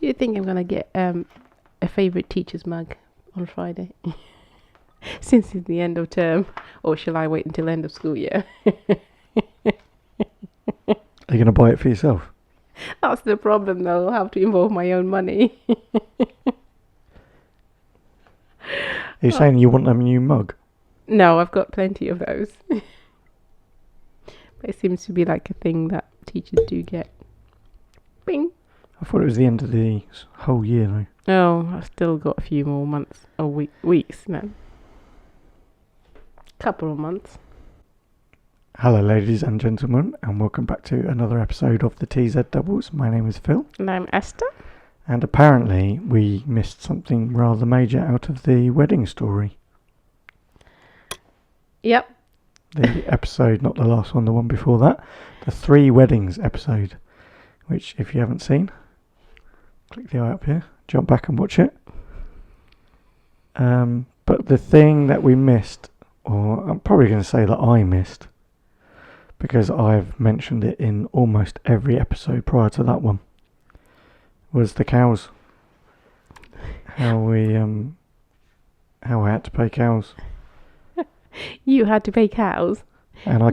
Do you think I'm going to get a favourite teacher's mug on Friday? Since it's the end of term. Or shall I wait until end of school year? Are you going to buy it for yourself? That's the problem, though. I'll have to involve my own money. Are you saying you want a new mug? No, I've got plenty of those. But it seems to be like a thing that teachers do get. Bing. I thought it was the end of the whole year, though. Oh, I've still got a few more months or weeks, no. Couple of months. Hello, ladies and gentlemen, and welcome back to another episode of the TZ Doubles. My name is Phil. And I'm Esther. And apparently we missed something rather major out of the wedding story. Yep. The episode, not the last one, the one before that. The 3 weddings episode, which if you haven't seen, click the eye up here, jump back and watch it. But the thing that we missed, or I'm probably going to say that I missed, because I've mentioned it in almost every episode prior to that one, was the cows. How I had to pay cows. You had to pay cows. And I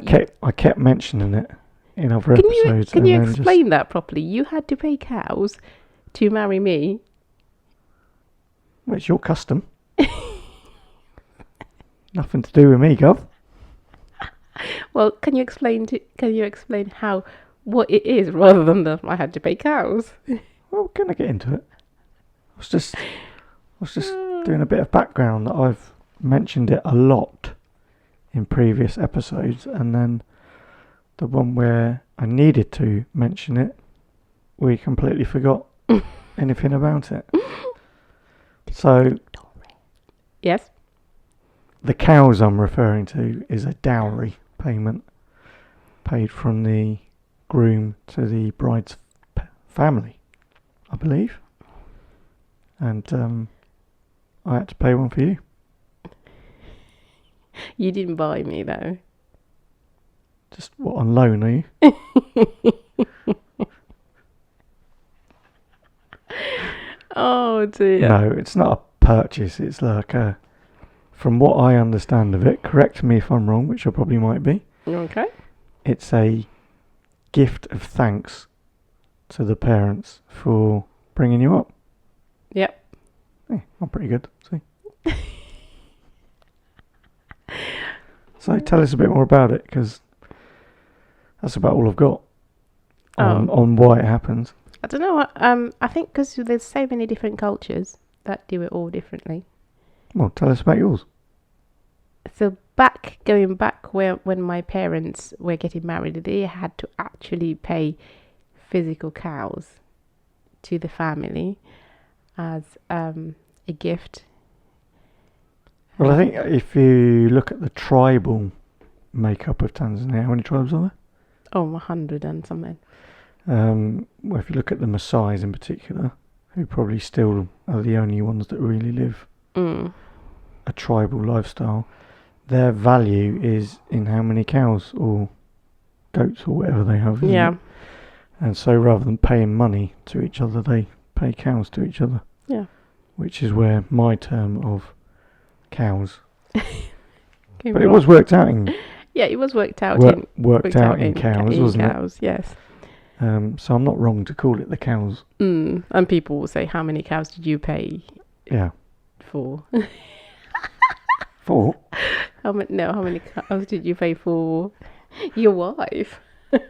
kept mentioning it in other episodes. Can you explain that properly? You had to pay cows to marry me. Well, it's your custom. Nothing to do with me, Gov. Well, can you explain how what it is rather than I had to pay cows? Well, can I get into it? I was just doing a bit of background that I've mentioned it a lot in previous episodes, and then the one where I needed to mention it, we completely forgot anything about it. So, yes, the cows I'm referring to is a dowry payment paid from the groom to the bride's family, I believe. And I had to pay one for you. You didn't buy me though. Just what, on loan, are you? Oh dear. No, it's not a purchase. It's like a, from what I understand of it, correct me if I'm wrong, which I probably might be. Okay. It's a gift of thanks to the parents for bringing you up. Yep. Hey, I'm pretty good. See. So tell us a bit more about it, because that's about all I've got on why it happens. I don't know. I think because there's so many different cultures that do it all differently. Well, tell us about yours. So going back when my parents were getting married, they had to actually pay physical cows to the family as a gift. Well, I think if you look at the tribal makeup of Tanzania, how many tribes are there? Oh, 100 and something. Well, if you look at the Maasais in particular, who probably still are the only ones that really live a tribal lifestyle, their value is in how many cows or goats or whatever they have. Yeah. It? And so rather than paying money to each other, they pay cows to each other. Yeah. Which is where my term of cows. But wrong. It was worked out in... Yeah, it was worked out worked out in cows, wasn't it? Cows, yes. So I'm not wrong to call it the cows. And people will say, how many cows did you pay? Yeah. For? 4? How many cows did you pay for your wife? So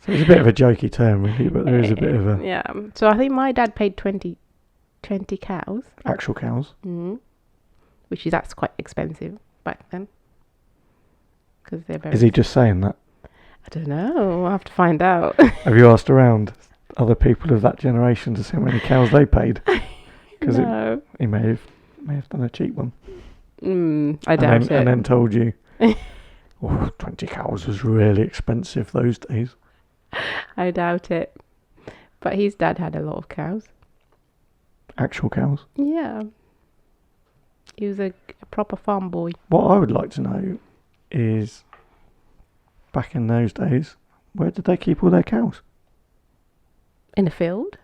it's a bit of a jokey term, really, but there is a bit of a... Yeah. So I think my dad paid 20 cows. Actual cows? That's quite expensive back then. Because they're very... Is he just saying that? I don't know. I'll have to find out. Have you asked around other people of that generation to see how many cows they paid? Because no. He may have done a cheap one. I doubt it. And then told you, 20 cows was really expensive those days. I doubt it. But his dad had a lot of cows. Actual cows? Yeah. He was a proper farm boy. What I would like to know is, back in those days, where did they keep all their cows? In a field.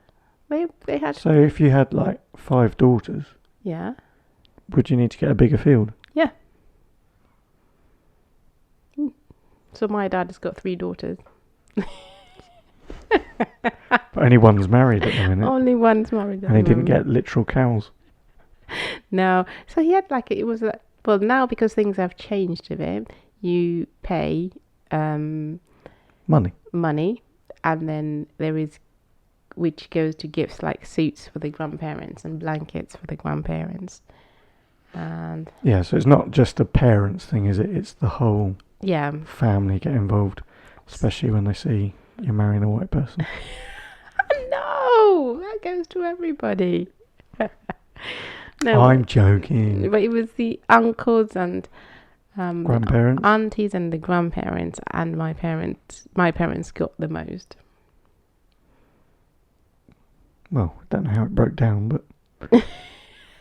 They had. So if you had like 5 daughters, Yeah. would you need to get a bigger field? Yeah. So my dad has got 3 daughters. But only one's married at the minute. Only one's married. And he didn't get literal cows. No. So he had like, it was well, now because things have changed a bit, you pay Money. money, and then there is, which goes to gifts like suits for the grandparents and blankets for the grandparents. And Yeah, so it's not just a parents thing, is it? It's the whole yeah. family get involved, especially when they see you're marrying a white person. No, that goes to everybody. No, I'm joking. but it was the uncles and Grandparents? aunties and the grandparents, and my parents. My parents got the most. Well, I don't know how it broke down, but...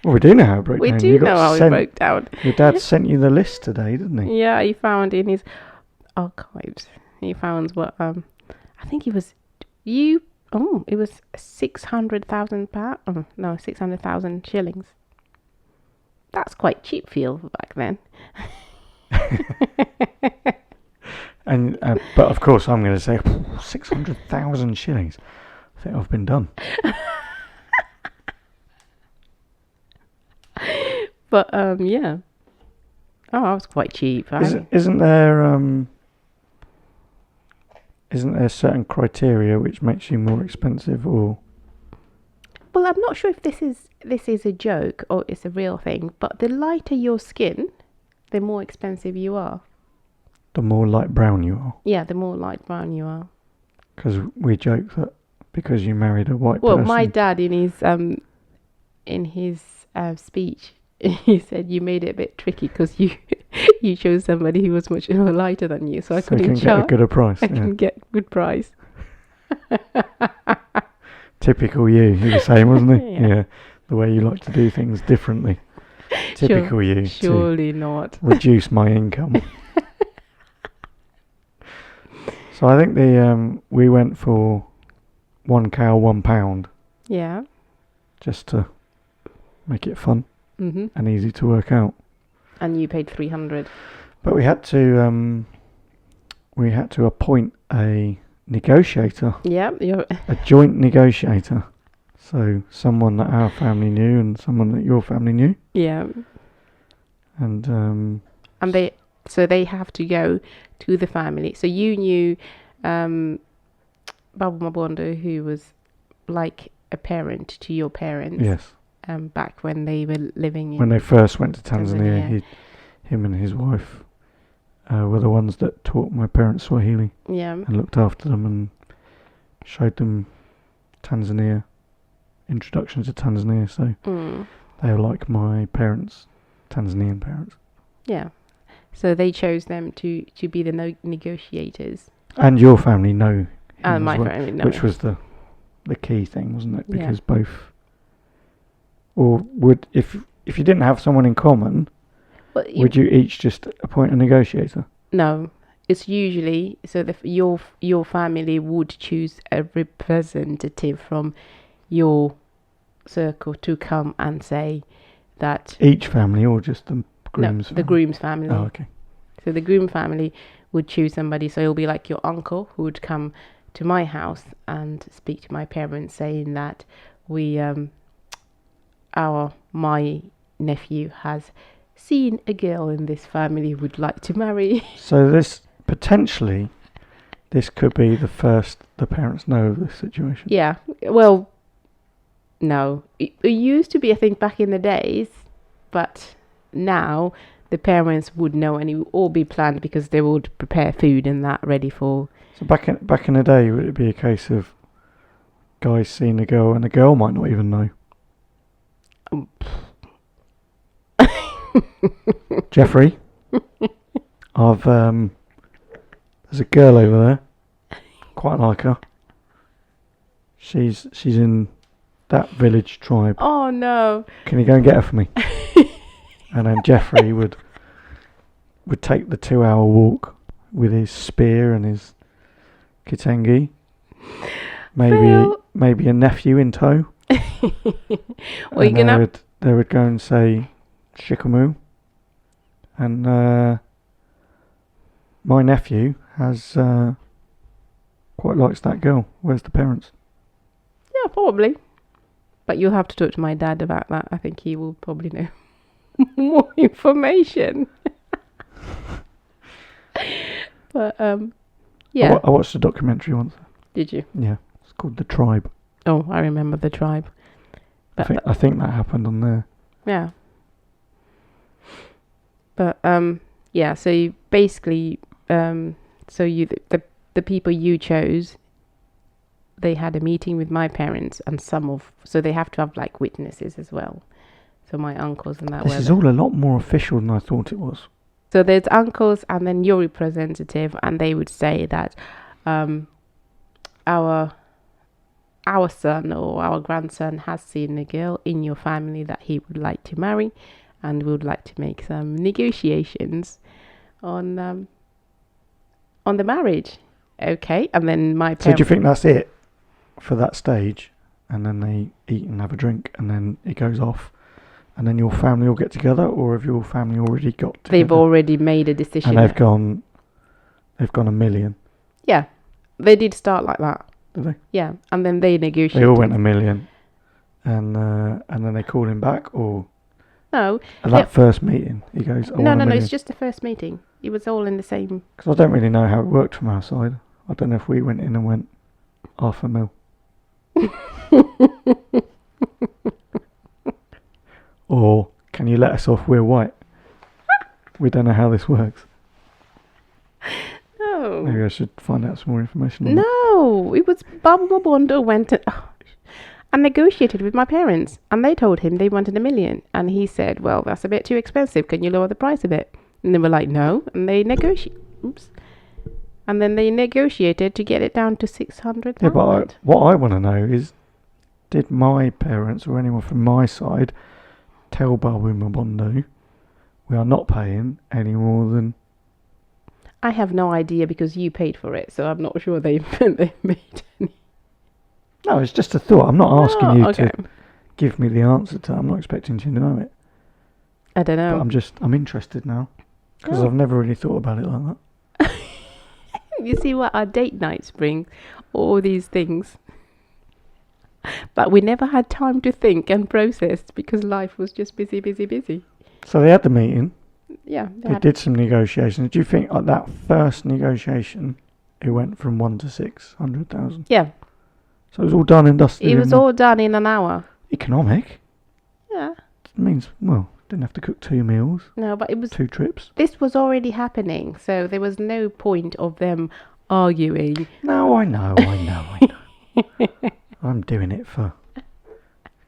Well, we do know how it broke We down. do You got know how it sent- broke down. Your dad sent you the list today, didn't he? Yeah, he found in his archives. He found what I think it was you. Oh, it was 600,000 pounds. Oh, no, 600,000 shillings. That's quite cheap fuel back then. And but of course I'm going to say 600,000 shillings. I think I've been done. But yeah. Oh, I was quite cheap. Isn't there certain criteria which makes you more expensive, or Well, I'm not sure if this is a joke or it's a real thing, but the lighter your skin, the more expensive you are. the more light brown you are? Yeah, the more light brown you are. Because we joke that because you married a white Well, person. my dad in his speech, he said you made it a bit tricky because you chose somebody who was much lighter than you, so I so you couldn't can get a gooder price. I Yeah. can get good price. Typical you. He was saying, wasn't he? Yeah. The way you like to do things differently. Typical you. To Surely not. reduce my income. So I think we went for 1 cow, £1, Yeah. just to make it fun Mhm. and easy to work out. And you paid 300. But we had to appoint a negotiator, Yeah. a joint negotiator. So someone that our family knew and someone that your family knew, Yeah. and And they have to go to the family. So you knew Babu Mabondo, who was like a parent to your parents. yes, Back when they were living in. when they first went to Tanzania, Tanzania. him and his wife were the ones that taught my parents Swahili Yeah. and looked after them and showed them Tanzania, introduction to Tanzania. So Mm. they were like my parents, Tanzanian parents. Yeah. So they chose them to be the negotiators. And your family know him as My well, family, no. which was the key thing, wasn't it? Yeah. Because both, or would if you didn't have someone in common, Well, would you each just appoint a negotiator? No, it's usually so that your family would choose a representative from your circle to come and say that Each family, or just the groom's? the family? groom's family. Oh, okay. So the groom family would choose somebody. So it'll be like your uncle who would come to my house and speak to my parents, saying that my nephew has seen a girl in this family would like to marry. So this could be the first the parents know of this situation. Yeah. Well, no. It used to be, I think, back in the days, but now the parents would know, and it would all be planned because they would prepare food and that ready for. So back in the day, would it be a case of guys seeing a girl and the girl might not even know? Jeffrey, there's a girl over there. Quite like her. She's in that village tribe. Oh no! Can you go and get her for me? And then Jeffrey would take the 2-hour walk with his spear and his kitengi. Maybe maybe a nephew in tow. Well, you're gonna. They would go and say shikamoo, and my nephew has quite likes that girl. Where's the parents? Yeah, probably. But you'll have to talk to my dad about that. I think he will probably know more information. But yeah. I watched a documentary once. Did you? Yeah, it's called The Tribe. Oh, I remember The Tribe. But I think that happened on there. Yeah. But yeah. So you basically so you the people you chose, they had a meeting with my parents and so they have to have like witnesses as well. So my uncles and that. This is all a lot more official than I thought it was. So there's uncles and then your representative, and they would say that our son or our grandson has seen a girl in your family that he would like to marry, and we would like to make some negotiations on the marriage. Okay, and then my parents. So do you think that's it for that stage? And then they eat and have a drink, and then it goes off, and then your family will get together, or have your family already got together? They've already made a decision. And they've gone $1 million. Yeah, they did start like that. Did they? Yeah, and then they negotiated. They all went $1 million, and then they called him back, or no. at that first meeting, he goes, No, it's just the first meeting. It was all in the same. Because I don't really know how it worked from our side. I don't know if we went in and went $500,000. Or can you let us off? We're white. We don't know how this works. No. Maybe I should find out some more information on No, it was Baba Mabondo went and negotiated with my parents, and they told him they wanted $1 million, and he said, "Well, that's a bit too expensive. Can you lower the price a bit?" And they were like, "No," and they and then they negotiated to get it down to 600,000. Yeah, but what I want to know is, did my parents or anyone from my side tell Babu Mabondo we are not paying any more than... I have no idea because you paid for it, so I'm not sure they made any. No, it's just a thought. I'm not asking you to give me the answer to it. I'm not expecting you to know it. I don't know. But I'm interested now because I've never really thought about it like that. You see what our date nights bring, all these things. But we never had time to think and process because life was just busy. So they had the meeting. Yeah. They did some negotiations. Do you think at that first negotiation, it went from 1 to 600,000? Yeah. So it was all done and dusted. It was all done in an hour. Economic. Yeah. It means, well, didn't have to cook 2 meals. No, but it was 2 trips. This was already happening, so there was no point of them arguing. No, I know. I'm doing it for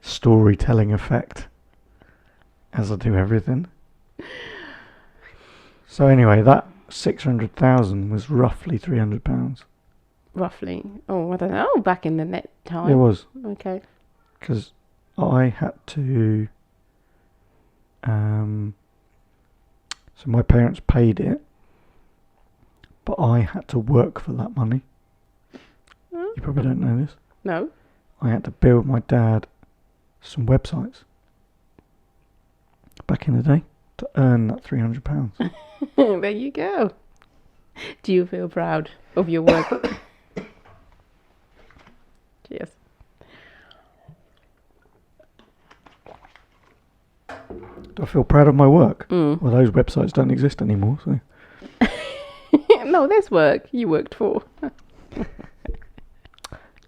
storytelling effect, as I do everything. So anyway, that 600,000 was roughly £300. Roughly. Oh, I don't know. Back in the net time. It was. Okay. Because I had to... so my parents paid it, but I had to work for that money. You probably don't know this. No. I had to build my dad some websites back in the day to earn that £300. There you go. Do you feel proud of your work? Cheers. Do I feel proud of my work? Well, those websites don't exist anymore, so... No, there's work you worked for.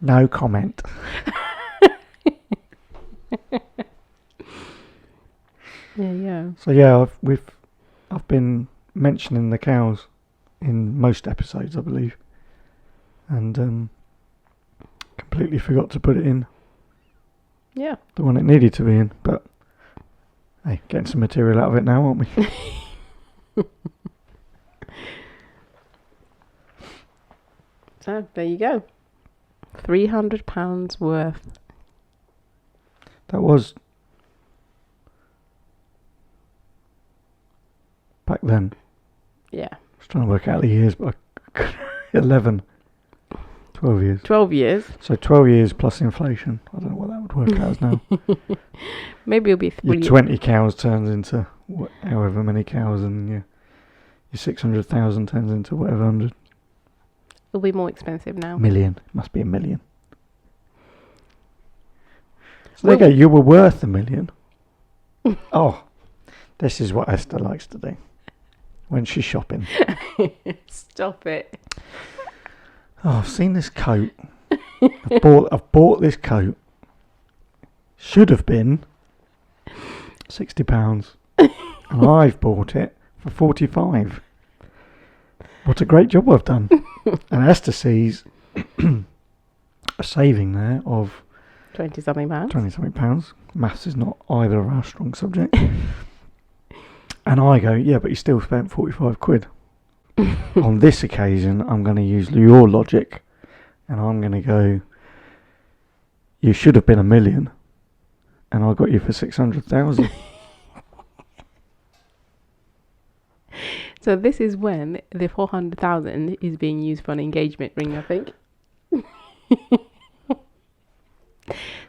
No comment. Yeah. So yeah, I've been mentioning the cows in most episodes, I believe, and completely forgot to put it in. Yeah. The one it needed to be in, but hey, getting some material out of it now, aren't we? So there you go. £300 worth. That was back then. Yeah. I was trying to work out the years, but 11, 12 years. 12 years. So 12 years plus inflation. I don't know what that would work out as now. Maybe it'll be 3 Your 20 cows turns into however many cows, and your 600,000 turns into whatever 100 It'll be more expensive now. million. Must be a million. So there you go. You were worth a million. Oh, this is what Esther likes to do when she's shopping. Stop it. Oh, I've seen this coat. I've bought this coat. Should have been £60, and I've bought it for 45. What a great job I've done. And Esther sees a saving there of 20-something pounds. 20-something pounds. Maths is not either of our strong subject. And I go, yeah, but you still spent 45 quid. On this occasion, I'm going to use your logic, and I'm going to go, you should have been a million, and I got you for 600,000. So this is when the 400,000 is being used for an engagement ring, I think.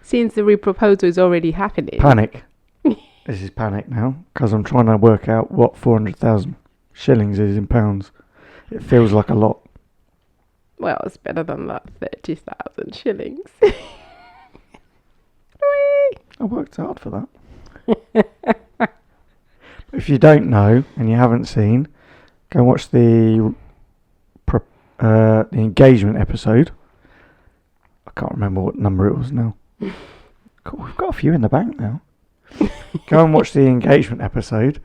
Since the reproposal is already happening. Panic. This is panic now, because I'm trying to work out what 400,000 shillings is in pounds. It feels like a lot. Well, it's better than that 30,000 shillings. I worked hard for that. If you don't know and you haven't seen, go and watch the engagement episode. I can't remember what number it was now. Cool, we've got a few in the bank now. Go and watch the engagement episode,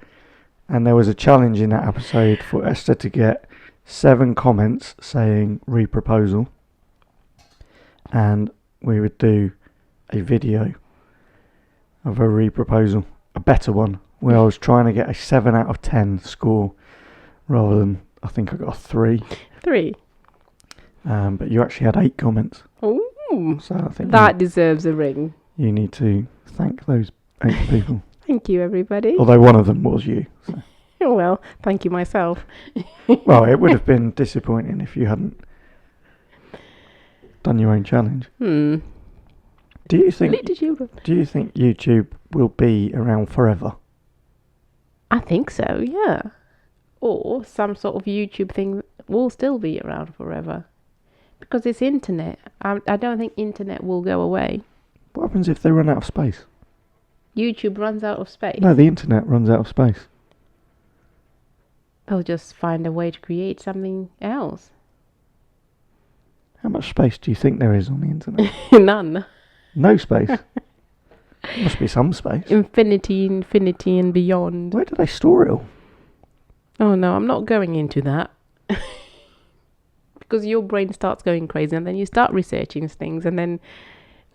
and there was a challenge in that episode for Esther to get 7 comments saying reproposal, and we would do a video of a reproposal, a better one, where I was trying to get a 7 out of 10 score rather than, I think I got a 3. 3. But you actually had 8 comments. Ooh, so I think that deserves a ring. You need to thank those 8 people. Thank you, everybody. Although one of them was you. So. Well, thank you myself. Well, it would have been disappointing if you hadn't done your own challenge. Do you think YouTube will be around forever? I think so, yeah. Or some sort of YouTube thing will still be around forever. Because it's internet. I don't think internet will go away. What happens if they run out of space? YouTube runs out of space. No, the internet runs out of space. They'll just find a way to create something else. How much space do you think there is on the internet? None. No space? There must be some space. Infinity and beyond. Where do they store it all? Oh no, I'm not going into that. Because your brain starts going crazy and then you start researching things and then...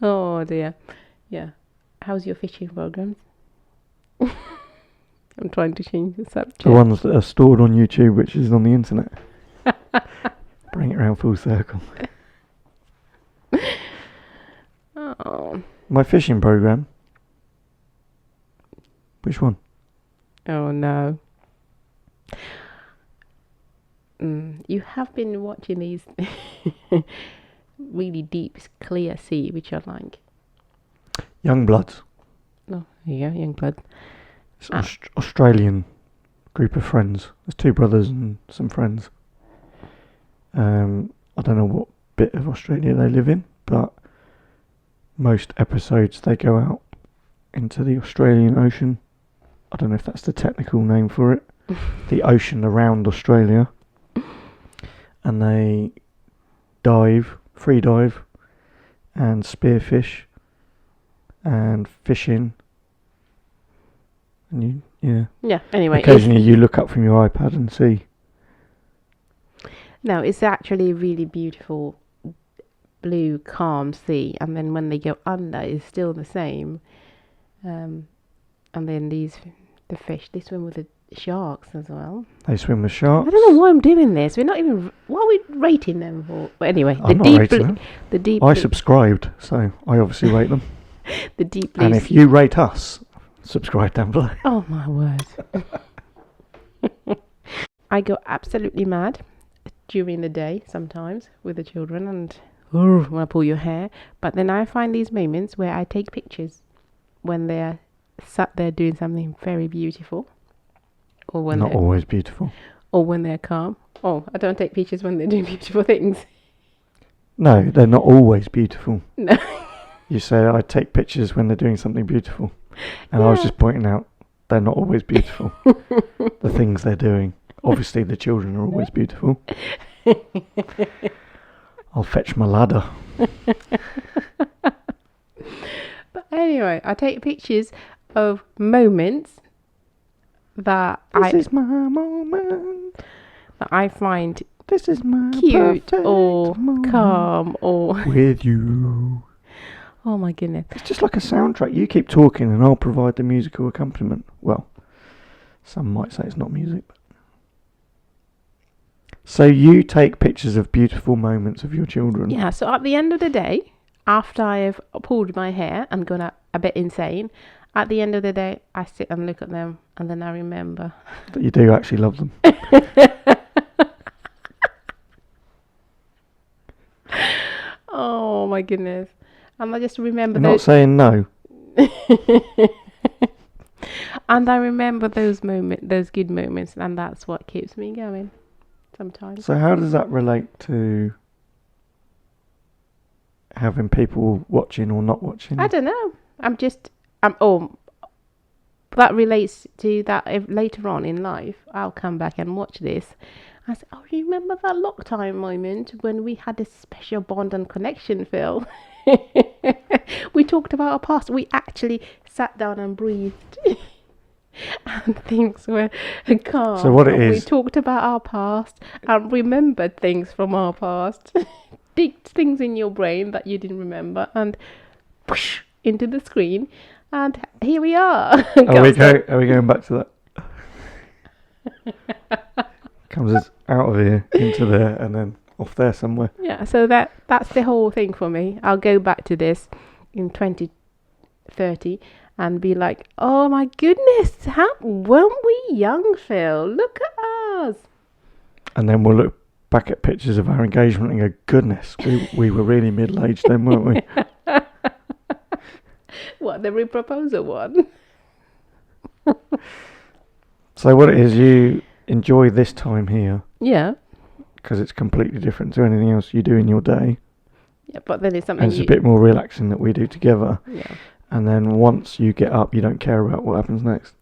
Oh dear. Yeah. How's your fishing programs? I'm trying to change the subject. The ones that are stored on YouTube, which is on the internet. Bring it around full circle. Oh. My fishing program. Which one? Oh no. You have been watching these really deep, clear sea, which I like. Youngbloods. Oh, yeah, Youngblood. It's an Australian group of friends. There's 2 brothers and some friends. I don't know what bit of Australia they live in, but most episodes they go out into the Australian Ocean. I don't know if that's the technical name for it. The ocean around Australia. And they free dive, and spearfish, and fishing. And Yeah, anyway. Occasionally you look up from your iPad and see. No, it's actually a really beautiful blue, calm sea. And then when they go under, it's still the same. And then the fish, they swim with the sharks as well. They swim with sharks. I don't know why I'm doing this. We're not even... What are we rating them for? But anyway, I'm not rating them. The deep I blue, subscribed, so I obviously rate them. the deep blue And if you rate us, subscribe down below. Oh my word. I go absolutely mad during the day sometimes with the children, and when I pull your hair. But then I find these moments where I take pictures when they're sat there doing something very beautiful, or when Not they're always beautiful. or when they're calm. Oh, I don't take pictures when they're doing beautiful things. No, they're not always beautiful. No. You say I take pictures when they're doing something beautiful. And I was Yeah. just pointing out they're not always beautiful. The things they're doing. Obviously the children are always beautiful. I'll fetch my ladder. But anyway, I take pictures of moments that This is my moment. I find This is my cute perfect or moment. calm or With you. oh my goodness. It's just like a soundtrack. You keep talking and I'll provide the musical accompaniment. Well, some might say it's not music. But... So you take pictures of beautiful moments of your children. Yeah, so at the end of the day, after I have pulled my hair and gone a bit insane, at the end of the day, I sit and look at them and then I remember. That you do actually love them. Oh my goodness. And I just remember You're not saying no. And I remember those good moments, and that's what keeps me going sometimes. So how does that relate to having people watching or not watching? I don't know. That relates to that. If later on in life, I'll come back and watch this. I say, oh, you remember that lockdown moment when we had a special bond and connection, Phil? We talked about our past. We actually sat down and breathed. And things were calm. So what it We is... talked about our past and remembered things from our past. Digged things in your brain that you didn't remember and whoosh, into the screen. And here we are. Are we going back to that? Comes us out of here, into there, and then off there somewhere. Yeah, so that's the whole thing for me. I'll go back to this in 2030 and be like, oh my goodness, weren't we young, Phil? Look at us. And then we'll look back at pictures of our engagement and go, goodness, we were really middle-aged then, weren't we? What, the reproposal one? So what it is, you enjoy this time here Yeah. because it's completely different to anything else you do in your day. Yeah, but then it's something And it's a bit more relaxing that we do together. Yeah. And then once you get up, you don't care about what happens next.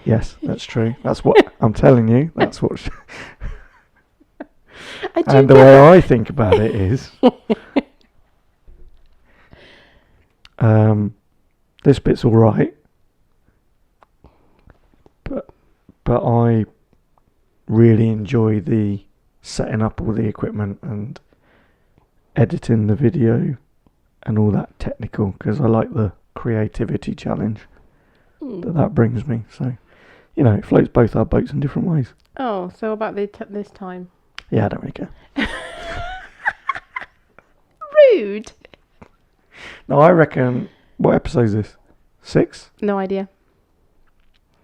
Yes, That's true. That's what I'm telling you. That's what... And the way I think about it is... this bit's all right, but I really enjoy the setting up all the equipment and editing the video and all that technical, because I like the creativity challenge that brings me. So, it floats both our boats in different ways. Oh, so about this time. Yeah, I don't really care. Rude. No, I reckon... What episode is this? 6? No idea.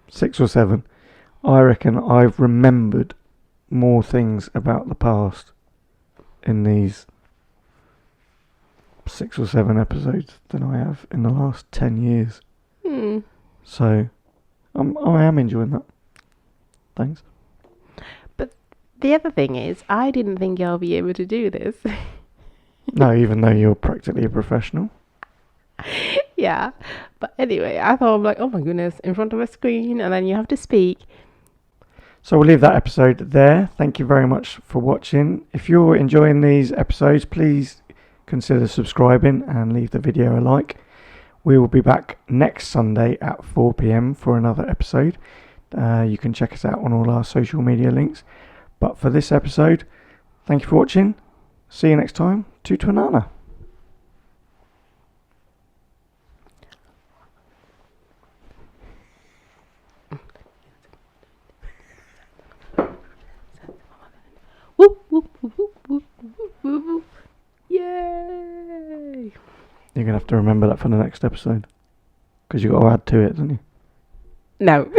6 or 7. I reckon I've remembered more things about the past in these 6 or 7 episodes than I have in the last 10 years. So I am enjoying that. Thanks. But the other thing is, I didn't think I'll be able to do this. No, even though you're practically a professional. Yeah, but anyway, I thought, I'm like, oh my goodness, in front of a screen, and then you have to speak. So we'll leave that episode there. Thank you very much for watching. If you're enjoying these episodes, please consider subscribing and leave the video a like. We will be back next Sunday at 4 p.m. for another episode. You can check us out on all our social media links. But for this episode, thank you for watching. See you next time. Tutuanana. Whoop, whoop, whoop, whoop, whoop, whoop, whoop, whoop. Yay! You're going to have to remember that for the next episode. Because you've got to add to it, don't you? No.